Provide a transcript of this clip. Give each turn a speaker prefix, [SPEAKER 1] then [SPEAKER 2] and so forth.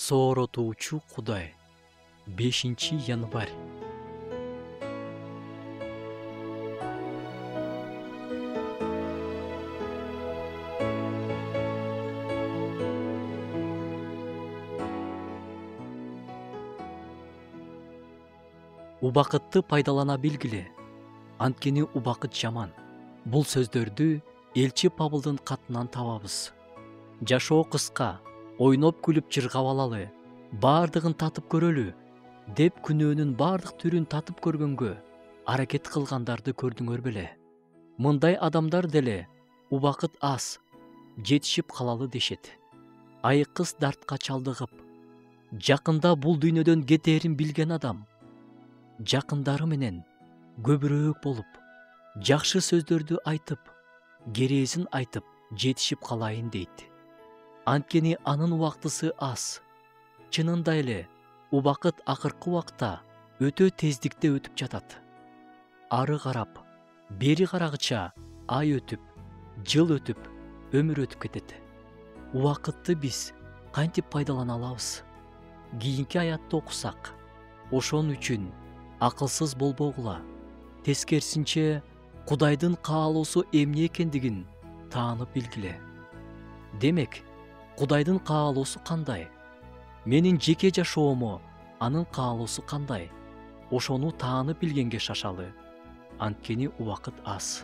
[SPEAKER 1] Сооротуучу Кудай. 5-январь. Убакытты пайдалана билгиле. Анткени убакыт жаман. Бул сөздөрдү элчи Павылдын катынан табабыз. Жашоо кыска, ойноп күлүп жыргап алалы, бардыгын татып көрөлү деп күнөөнүн бардык түрүн татып көргөнгө аракет кылгандарды көрдүңөр беле? Мындай адамдар деле убакыт аз, жетишип калалы дешет. Айкыз дартка чалдыгып, жакында бул дүйнөдөн кетээрин билген адам жакындары менен көбүрөөк болуп, жакшы сөздөрдү айтып, керээсин айтып жетишип калайын дейт. Анткени анын убактысы аз. Чынында эле убакыт акыркы убакта өтө тездикте өтүп жатат. Ары карап, бери карагыча ай өтүп, жыл өтүп, өмүр өтүп кетет. Убакытты биз кантип пайдалана алабыз? Кийинки аятты окусак, ошон үчүн акылсыз болбогула, тескерисинче Кудайдын каалоосу эмне экендигин таанып билгиле. Демек, Кудайдын каалоосу кандай? Менин жеке жашоомо анын каалоосу кандай? Ошону таанып билгенге шашалы. Анткени убакыт аз.